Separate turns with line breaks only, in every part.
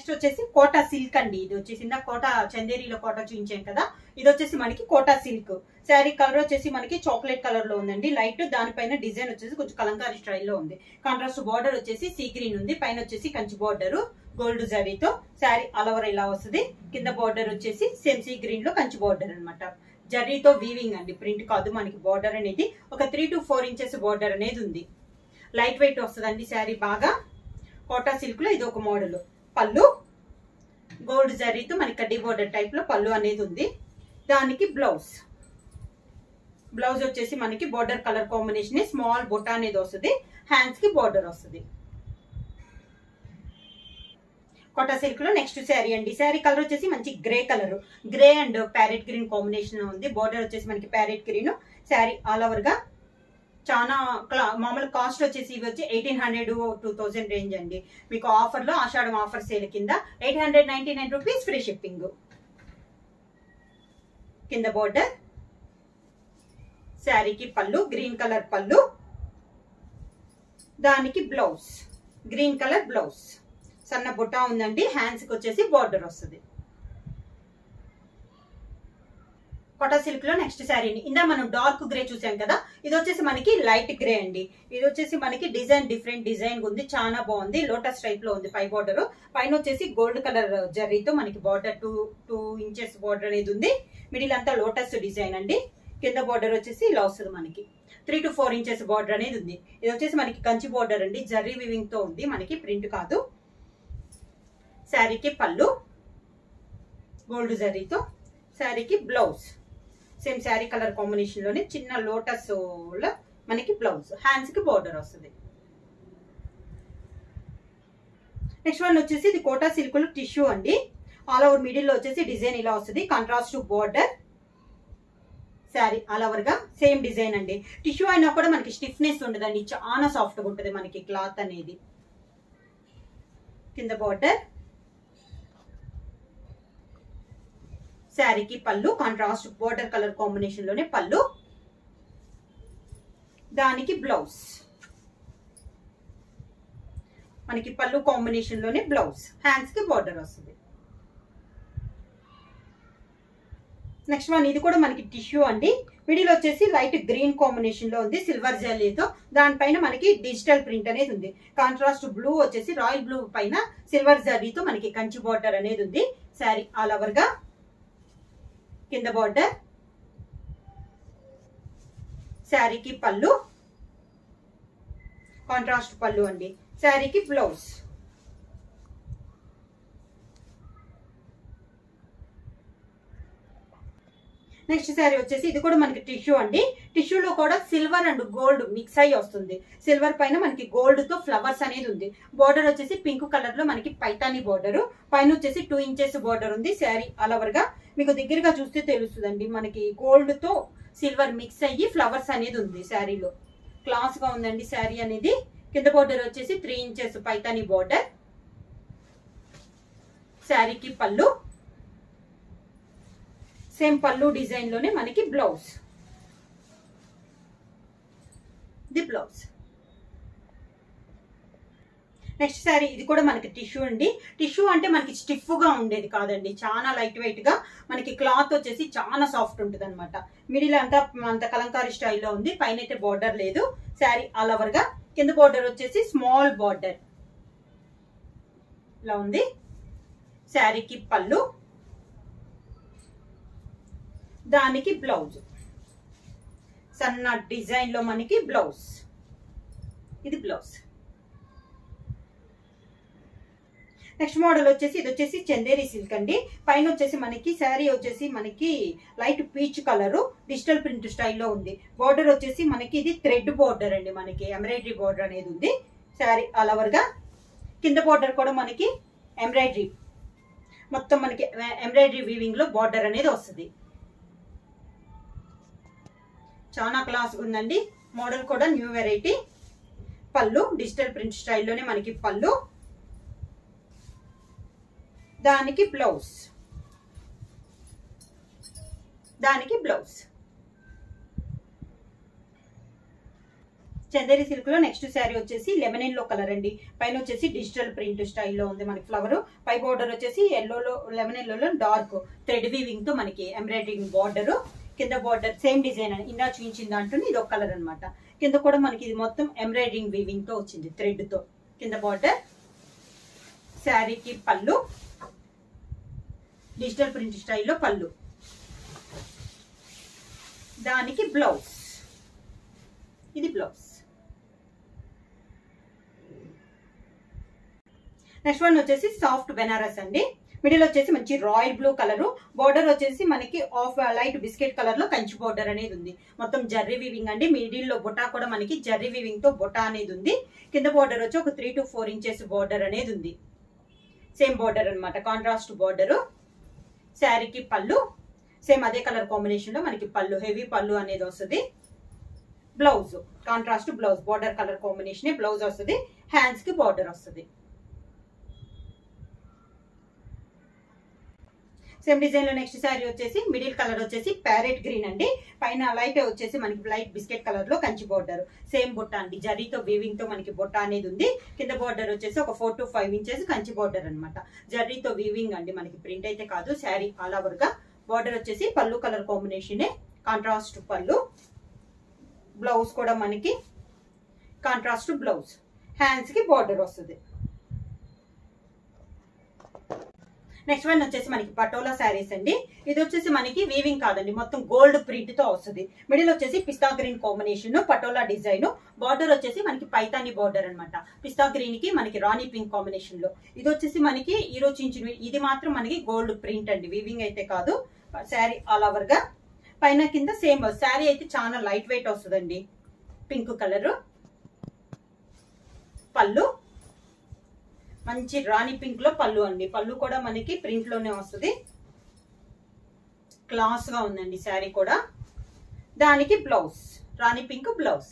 Next వచ్చేసి quota silk అండి. ఇది వచ్చేసి కోటా చందేరిలో కోటా చూపించాం కదా, ఇది వచ్చేసి మనకి కోటా సిల్క్. శారీ కలర్ వచ్చేసి మనకి చాక్లెట్ కలర్ లో ఉందండి లైట్. దానిపైన డిజైన్ వచ్చేసి కొంచెం కలంకారీ స్టైల్లో ఉంది. కాంట్రాస్ట్ బార్డర్ వచ్చేసి సీ గ్రీన్ ఉంది. పైన వచ్చేసి కంచి బార్డర్ గోల్డ్ జరీతో. శారీ ఆల్ ఓవర్ ఇలా వస్తుంది. కింద బార్డర్ వచ్చేసి సేమ్ సీ గ్రీన్ లో కంచి బార్డర్ అనమాట. జరీతో వీవింగ్ అండి, ప్రింట్ కాదు. మనకి బార్డర్ అనేది ఒక 3 to 4 ఇంచెస్ బార్డర్ అనేది ఉంది. లైట్ వెయిట్ వస్తుందండి శారీ బాగా. కోటా సిల్క్ లో ఇది ఒక మోడల్. పళ్ళు గోల్డ్ జరీతో మనకి కడ్డీ బోర్డర్ టైప్ లో పళ్ళు అనేది ఉంది. దానికి బ్లౌజ్ వచ్చేసి మనకి border colour combination small Botta అనేది వస్తుంది. హ్యాండ్స్ కి బోర్డర్ వస్తుంది. కోటా సిల్క్ లో నెక్స్ట్ శారీ అండి. శారీ కలర్ వచ్చేసి మంచి grey colour, grey and parrot green combination ఉంది. బోర్డర్ వచ్చేసి మనకి parrot green. Sari all over గా చాలా మామూలు కాస్ట్ వచ్చేసి ఇవి వచ్చి 1800 2000 రేంజ్ అండి. మీకు ఆఫర్ లో ఆషాఢం ఆఫర్ సేల్ కింద 899 రూపీస్ ఫ్రీ షిప్పింగ్. కింద బోర్డర్, శారీకి పళ్ళు గ్రీన్ కలర్ పళ్ళు, దానికి బ్లౌజ్ గ్రీన్ కలర్ బ్లౌజ్. సన్న బుట్ట ఉందండి. హ్యాండ్స్ కి వచ్చేసి బోర్డర్ వస్తుంది. కోటా సిల్క్ లో నెక్స్ట్ శారీ అండి. ఇందా మనం డార్క్ గ్రే చూసాం కదా, ఇది వచ్చేసి మనకి లైట్ గ్రే అండి. ఇది వచ్చేసి మనకి డిజైన్ డిఫరెంట్ డిజైన్ ఉంది, చాలా బాగుంది. లోటస్ టైప్ లో ఉంది పై బార్డర్. పైన వచ్చేసి గోల్డ్ కలర్ జరీతో మనకి బార్డర్ 2 ఇంచెస్ బార్డర్ అనేది ఉంది. మిడిల్ అంతా లోటస్ డిజైన్ అండి. కింద బార్డర్ వచ్చేసి ఇలా వస్తుంది మనకి 3 to 4 ఇంచెస్ బార్డర్ అనేది ఉంది. ఇది వచ్చేసి మనకి కంచి బార్డర్ అండి, జరీ వివింగ్ తో ఉంది, మనకి ప్రింట్ కాదు. శారీకి పళ్ళు గోల్డ్ జరీతో. శారీకి blouse same sari colour combination లోనే చిన్న లోటస్ లో మనకి బ్లౌజ్. హ్యాండ్స్ కి బోర్డర్ వస్తుంది. నెక్స్ట్ వన్ వచ్చేసి ఇది కోటా సిల్క్ లో టిష్యూ అండి. ఆల్ ఓవర్ మిడిల్ లో వచ్చేసి డిజైన్ ఇలా వస్తుంది. Contrast border. Sari all over గా సేమ్ డిజైన్ అండి. టిష్యూ అయినా కూడా మనకి స్టిఫ్నెస్ ఉండదండి, చాలా సాఫ్ట్ గా ఉంటుంది మనకి క్లాత్ అనేది. కింద బోర్డర్, శారీకి పళ్ళు కాంట్రాస్ట్ బోర్డర్ కలర్ కాంబినేషన్ లోనే పళ్ళు, దానికి బ్లౌజ్ మనకి పళ్ళు కాంబినేషన్ లోనే బ్లౌజ్. హ్యాండ్స్ కి బోర్డర్ వస్తుంది. నెక్స్ట్ వన్ ఇది కూడా మనకి టిష్యూ అండి. మిడిల్ వచ్చేసి లైట్ గ్రీన్ కాంబినేషన్ లో ఉంది సిల్వర్ జరీతో. దానిపైన మనకి డిజిటల్ ప్రింట్ అనేది ఉంది. కాంట్రాస్ట్ బ్లూ వచ్చేసి రాయల్ బ్లూ పైన సిల్వర్ జరీతో మనకి కంచి బోర్డర్ అనేది ఉంది. శారీ ఆల్ ఓవర్ గా కింద బార్డర్, శారీకి పళ్ళు కాంట్రాస్ట్ పళ్ళు అండి. శారీకి బ్లౌజ్. నెక్స్ట్ శారీ వచ్చేసి ఇది కూడా మనకి టిష్యూ అండి. టిష్యూలో కూడా సిల్వర్ అండ్ గోల్డ్ మిక్స్ అయ్యి వస్తుంది. సిల్వర్ పైన మనకి గోల్డ్ తో ఫ్లవర్స్ అనేది ఉంది. బోర్డర్ వచ్చేసి పింక్ కలర్ లో మనకి పైతాని బోర్డర్. పైన వచ్చేసి 2 ఇంచెస్ బోర్డర్ ఉంది. శారీ ఆల్ ఓవర్ గా మీకు దగ్గరగా చూస్తే తెలుస్తుందండి, మనకి గోల్డ్ తో సిల్వర్ మిక్స్ అయ్యి ఫ్లవర్స్ అనేది ఉంది. శారీలో క్లాస్ గా ఉందండి శారీ అనేది. కింద బోర్డర్ వచ్చేసి 3 ఇంచెస్ పైతాని బోర్డర్. శారీకి పళ్ళు సేమ్ పళ్ళు డిజైన్ లోనే మనకి blouse. The blouse. Next sari ఇది కూడా మనకి టిష్యూ అండి. టిష్యూ అంటే మనకి స్టిఫ్ గా ఉండేది కాదండి, చాలా లైట్ వెయిట్ గా మనకి క్లాత్ వచ్చేసి చాలా సాఫ్ట్ ఉంటుంది అనమాట. మిడిల్ అంతా కలంకారీ స్టైల్లో ఉంది. పైన అయితే బార్డర్ లేదు. శారీ ఆల్ ఓవర్ గా కింద బార్డర్ వచ్చేసి స్మాల్ బార్డర్ ఇలా ఉంది. శారీకి పళ్ళు, దానికి బ్లౌజ్. సన్న డిజైన్ లో మనకి బ్లౌజ్. ఇది బ్లౌజ్. నెక్స్ట్ మోడల్ వచ్చేసి ఇది వచ్చేసి చందేరి సిల్క్ అండి. పైన వచ్చేసి మనకి శారీ వచ్చేసి మనకి light peach colour digital print స్టైల్లో ఉంది. బార్డర్ వచ్చేసి మనకి ఇది థ్రెడ్ బార్డర్ అండి, మనకి ఎంబ్రాయిడరీ బార్డర్ అనేది ఉంది. శారీ ఆల్ ఓవర్ గా కింద బార్డర్ కూడా మనకి ఎంబ్రాయిడరీ, మొత్తం మనకి ఎంబ్రాయిడరీ వీవింగ్ లో బార్డర్ అనేది వస్తుంది. చాలా క్లాస్ ఉందండి. మోడల్ కూడా న్యూ వెరైటీ. పళ్ళు డిజిటల్ ప్రింట్ స్టైల్లోనే మనకి పళ్ళు, దానికి బ్లౌజ్. చందేరి సిల్క్ లో నెక్స్ట్ శారీ వచ్చేసి లెమన్ ఎల్లో కలర్ అండి. పైన వచ్చేసి డిజిటల్ ప్రింట్ స్టైల్లో ఉంది మనకి ఫ్లవర్. పై బార్డర్ వచ్చేసి ఎల్లోలో లెమన్ ఎల్లోలో డార్క్ థ్రెడ్ వీవింగ్ తో మనకి ఎంబ్రాయిడరింగ్ బార్డర్. కింద బార్డర్ సేమ్ డిజైన్ అని ఇందా చూపించిన దాంట్లో ఇది ఒక కలర్ అనమాట. కింద కూడా మనకి ఇది మొత్తం ఎంబ్రాయిడరింగ్ వీవింగ్ తో వచ్చింది థ్రెడ్ తో. కింద బార్డర్. శారీకి పళ్ళు డిజిటల్ ప్రింట్ స్టైల్లో పళ్ళు. దానికి బ్లౌజ్. ఇది బ్లౌజ్. నెక్స్ట్ వన్ వచ్చేసి సాఫ్ట్ బెనారస్ అండి. మిడిల్ వచ్చేసి మంచి రాయల్ బ్లూ కలర్. బోర్డర్ వచ్చేసి మనకి ఆఫ్ లైట్ బిస్కెట్ కలర్ లో కంచి బోర్డర్ అనేది ఉంది. మొత్తం జర్రీ వీవింగ్ అండి. మిడిల్ లో బొటా కూడా మనకి జర్రీ వీవింగ్ తో బొటా అనేది ఉంది. కింద బోర్డర్ వచ్చి ఒక 3 to 4 ఇంచెస్ బోర్డర్ అనేది ఉంది. సేమ్ బోర్డర్ అనమాట, కాంట్రాస్ట్ బోర్డర్. శారీకి పళ్ళు సేమ్ అదే కలర్ కాంబినేషన్ లో మనకి పళ్ళు హెవీ పళ్ళు అనేది వస్తుంది. Blouse contrast blouse, border colour combination blouse వస్తుంది. హ్యాండ్స్ కి బోర్డర్ వస్తుంది. సేమ్ డిజైన్ లో నెక్స్ట్ శారీ వచ్చేసి మిడిల్ కలర్ వచ్చేసి ప్యారెట్ గ్రీన్ అండి. పైన లైట్ వచ్చేసి మనకి లైట్ బిస్కెట్ కలర్ లో కంచి బోర్డర్. సేమ్ బొట్ట అండి, జరీతో వీవింగ్ తో మనకి బొట్ట అనేది ఉంది. కింద బోర్డర్ వచ్చేసి ఒక 4 to 5 ఇంచెస్ కంచి బోర్డర్ అనమాట. జరీతో వీవింగ్ అండి, మనకి ప్రింట్ అయితే కాదు. శారీ ఆల్ ఓవర్ గా బోర్డర్ వచ్చేసి పళ్ళు కలర్ కాంబినేషన్ కాంట్రాస్ట్ పళ్ళు. బ్లౌజ్ కూడా మనకి కాంట్రాస్ట్ బ్లౌజ్. హ్యాండ్స్ కి బోర్డర్ వస్తుంది. నెక్స్ట్ వన్ వచ్చేసి మనకి పటోలా శారీస్ అండి. ఇది వచ్చేసి మనకి వీవింగ్ కాదండి, మొత్తం గోల్డ్ ప్రింట్ తో వస్తుంది. మిడిల్ వచ్చేసి పిస్తా green combination Patola design. Border వచ్చేసి మనకి పైతాని బార్డర్ అనమాట. పిస్తా గ్రీన్ కి మనకి రాణి పింక్ కాంబినేషన్ లో. ఇది వచ్చేసి మనకి ఈరోజు ఇంచు. ఇది మాత్రం మనకి గోల్డ్ ప్రింట్ అండి, వీవింగ్ అయితే కాదు. శారీ ఆల్ ఓవర్ గా పైన కింద సేమ్. శారీ అయితే చాలా లైట్ వెయిట్ వస్తుందండి. Pink colour. పళ్ళు మంచి రాణి పింక్ లో పళ్ళు అండి. పళ్ళు కూడా మనకి ప్రింట్ లోనే వస్తుంది. క్లాస్ గా ఉందండి శారీ కూడా. దానికి బ్లౌజ్ రాణి పింక్ బ్లౌజ్.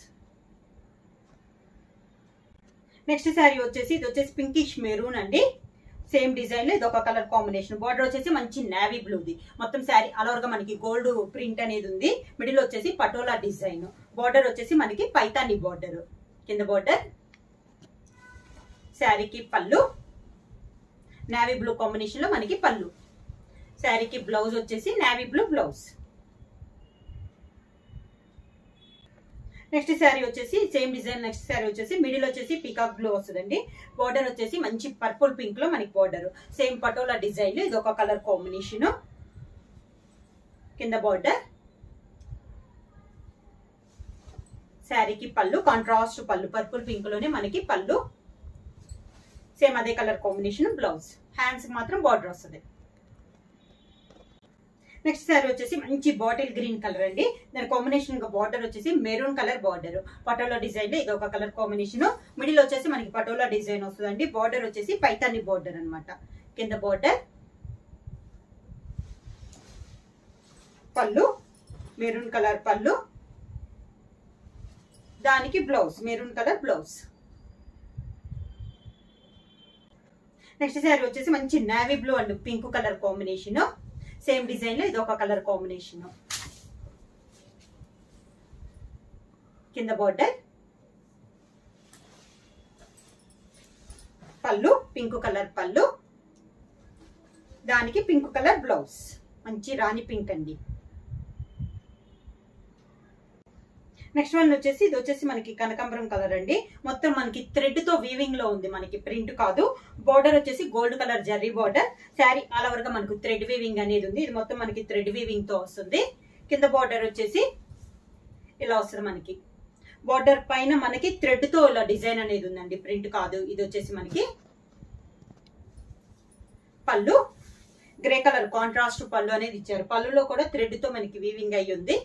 నెక్స్ట్ శారీ వచ్చేసి ఇది వచ్చేసి పింకిష్ మెరూన్ అండి. సేమ్ డిజైన్ లో ఇది ఒక కలర్ కాంబినేషన్. బార్డర్ వచ్చేసి మంచి నేవీ బ్లూది. మొత్తం శారీ అలవర్ గా మనకి గోల్డ్ ప్రింట్ అనేది ఉంది. మిడిల్ వచ్చేసి పటోలా డిజైన్. బార్డర్ వచ్చేసి మనకి పైతాని బార్డర్. కింద బార్డర్. శారీకి పళ్ళు నేవీ బ్లూ కాంబినేషన్ లో మనకి పళ్ళు. శారీకి బ్లౌజ్ వచ్చేసి navy blue blouse. Next sari వచ్చేసి సేమ్ డిజైన్. నెక్స్ట్ శారీ వచ్చేసి మిడిల్ వచ్చేసి పీకాక్ బ్లూ వస్తుందండి. బార్డర్ వచ్చేసి మంచి పర్పుల్ పింక్ లో మనకి బార్డర్. సేమ్ పటోలా డిజైన్ లో ఇది ఒక కలర్ కాంబినేషన్. కింద బార్డర్. శారీకి పళ్ళు కాంట్రాస్ట్ పళ్ళు, పర్పుల్ పింక్ లోనే మనకి పళ్ళు. సేమ్ అదే కలర్ కాంబినేషన్ బ్లౌజ్. హ్యాండ్స్ మాత్రం బార్డర్ వస్తుంది. నెక్స్ట్ శారీ వచ్చేసి మంచి బాటిల్ గ్రీన్ కలర్ అండి. దాని కాంబినేషన్ బార్డర్ వచ్చేసి maroon colour border. Patola design ఇది ఒక కలర్ కాంబినేషన్. మిడిల్ వచ్చేసి మనకి పటోలా డిజైన్ వస్తుందండి. బార్డర్ వచ్చేసి పైతాని బార్డర్ అనమాట. కింద బార్డర్. పళ్ళు మెరూన్ కలర్ పళ్ళు. దానికి blouse maroon colour blouse. Next sari వచ్చేసి మంచి navy blue and pink colour combination. Same design లో ఇది ఒక కలర్ కాంబినేషన్. కింద బార్డర్. పళ్ళు పింక్ కలర్ పళ్ళు. దానికి పింక్ కలర్ బ్లౌజ్. మంచి రాణి పింక్ అండి. నెక్స్ట్ వన్ వచ్చేసి ఇది వచ్చేసి మనకి కనకాంబరం కలర్ అండి. మొత్తం మనకి థ్రెడ్ తో వీవింగ్ లో ఉంది, మనకి ప్రింట్ కాదు. బార్డర్ వచ్చేసి gold colour zari border. Sari all over గా మనకు థ్రెడ్ వీవింగ్ అనేది ఉంది. ఇది మొత్తం మనకి థ్రెడ్ వీవింగ్ తో వస్తుంది. కింద బార్డర్ వచ్చేసి ఇలా వస్తుంది మనకి. బార్డర్ పైన మనకి థ్రెడ్ తో ఇలా డిజైన్ అనేది ఉందండి, ప్రింట్ కాదు. ఇది వచ్చేసి మనకి పళ్ళు గ్రే కలర్ కాంట్రాస్ట్ పళ్ళు అనేది ఇచ్చారు. పళ్ళులో కూడా థ్రెడ్ తో మనకి వీవింగ్ అయ్యి ఉంది.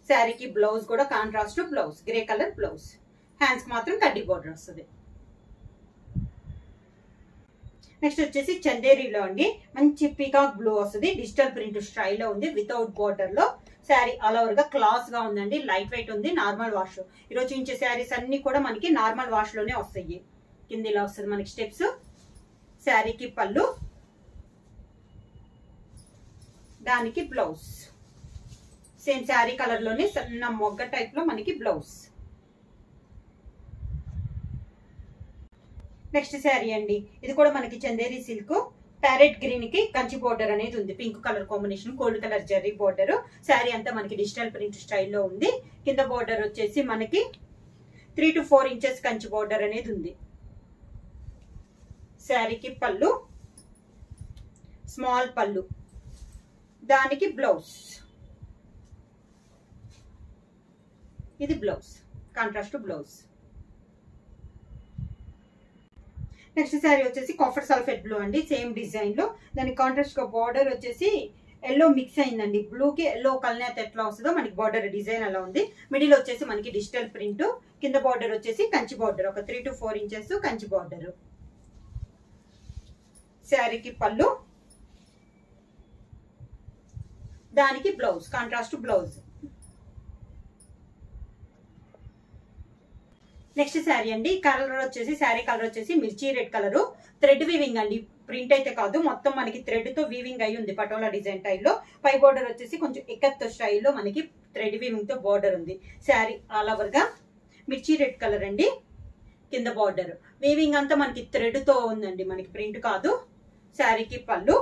శారీకి బ్లౌజ్ కూడా contrast blouse, grey colour blouse. Hands మాత్రం కడ్డీ బార్డర్ వస్తుంది. నెక్స్ట్ వచ్చేసి చందేరీలో అండి. మంచి పీకాక్ బ్లూ వస్తుంది. డిజిటల్ ప్రింట్ స్టైల్లో ఉంది. వితౌట్ బార్డర్ లో. శారీ ఆల్ ఓవర్ గా క్లాస్ గా ఉందండి. లైట్ వెయిట్ ఉంది. Normal wash. ఈరోజు చూపించే శారీస్ అన్ని కూడా మనకి నార్మల్ వాష్ లోనే వస్తాయి. కింద ఇలా వస్తుంది మనకి స్టెప్స్. శారీకి పళ్ళు. దానికి బ్లౌజ్. సేమ్ శారీ కలర్ లోనే సన్న మొగ్గ టైప్ లో మనకి బ్లౌజ్. నెక్స్ట్ శారీ అండి, ఇది కూడా మనకి చందేరి సిల్క్ ప్యారెట్ గ్రీన్ కి కంచి బోర్డర్ అనేది ఉంది. Pink colour combination, gold colour zari border. Sari అంతా మనకి డిజిటల్ ప్రింట్ స్టైల్లో ఉంది. కింద బోర్డర్ వచ్చేసి మనకి 3 to 4 ఇంచెస్ కంచి బోర్డర్ అనేది ఉంది. శారీకి పళ్ళు, స్మాల్ పళ్ళు, దానికి బ్లౌజ్. ఇది blouse, contrast blouse. Next sari వచ్చేసి కాఫర్ సల్ఫేట్ బ్లూ అండి, సేమ్ డిజైన్ లో. దానికి కాంట్రాస్ట్ గా బార్డర్ వచ్చేసి ఎల్లో మిక్స్ అయిందండి. బ్లూ కి ఎల్లో కల్నేత ఎట్లా వస్తుందో మనకి బార్డర్ డిజైన్ అలా ఉంది. మిడిల్ వచ్చేసి మనకి డిజిటల్ ప్రింట్, కింద బార్డర్ వచ్చేసి కంచి బార్డర్, ఒక 3 to 4 ఇంచెస్ కంచి బార్డర్. శారీకి పళ్ళు, దానికి blouse, contrast blouse. Next sari అండి, కలర్ వచ్చేసి శారీ కలర్ వచ్చేసి మిర్చి రెడ్ కలర్, థ్రెడ్ వీవింగ్ అండి, ప్రింట్ అయితే కాదు, మొత్తం మనకి థ్రెడ్ తో వీవింగ్ అయి ఉంది పటోలా డిజైన్ టైల్లో. పై బోర్డర్ వచ్చేసి కొంచెం ఎక్కత్ స్టైల్లో మనకి థ్రెడ్ వీవింగ్ తో బోర్డర్ ఉంది. శారీ ఆల్ ఓవర్ గా మిర్చి రెడ్ కలర్ అండి. కింద బార్డర్ వీవింగ్ అంతా మనకి థ్రెడ్ తో ఉందండి, మనకి ప్రింట్ కాదు. శారీకి పళ్ళు,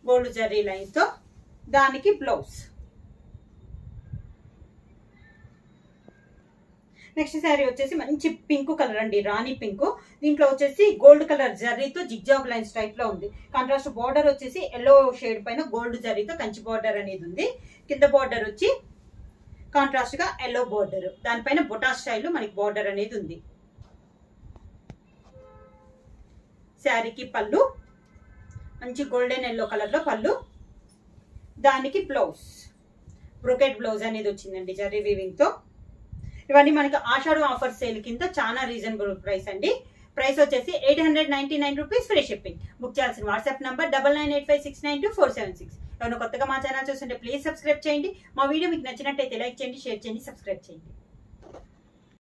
గోల్డ్ జరీ లైన్స్ తో, దానికి బ్లౌజ్. నెక్స్ట్ శారీ వచ్చేసి మంచి పింక్ కలర్ అండి, రాణి పింక్. దీంట్లో వచ్చేసి గోల్డ్ కలర్ జరీతో జిగ్జాగ్ లైన్స్ టైప్ లో ఉంది. కాంట్రాస్ట్ బార్డర్ వచ్చేసి ఎల్లో షేడ్ పైన గోల్డ్ జరీతో కంచి బార్డర్ అనేది ఉంది. కింద బార్డర్ వచ్చి కాంట్రాస్ట్ గా ఎల్లో బార్డర్, దానిపైన బొటా స్టైల్ మనకి బార్డర్ అనేది ఉంది. శారీకి పళ్ళు, మంచి గోల్డెన్ ఎల్లో కలర్ లో పళ్ళు, దానికి బ్లౌజ్. బ్రోకెట్ బ్లౌజ్ అనేది వచ్చిందండి జరీ వీవింగ్ తో. ఇవన్నీ మనకి ఆషాఢం ఆఫర్ సేల్ కింద చాలా రీజనబుల్ ప్రైస్ అండి. ప్రైస్ వచ్చేసి 899 రూపీస్, ఫ్రీ షిప్పింగ్. బుక్ చేయాల్సిన వాట్సాప్ నంబర్ 9985692476. ఎవరైనా కొత్తగా మా ఛానల్ చూస్తుంటే ప్లీజ్ సబ్స్క్రైబ్ చేయండి. మా వీడియో మీకు నచ్చినట్టయితే లైక్ చేయండి, షేర్ చేయండి, సబ్స్క్రైబ్ చేయండి.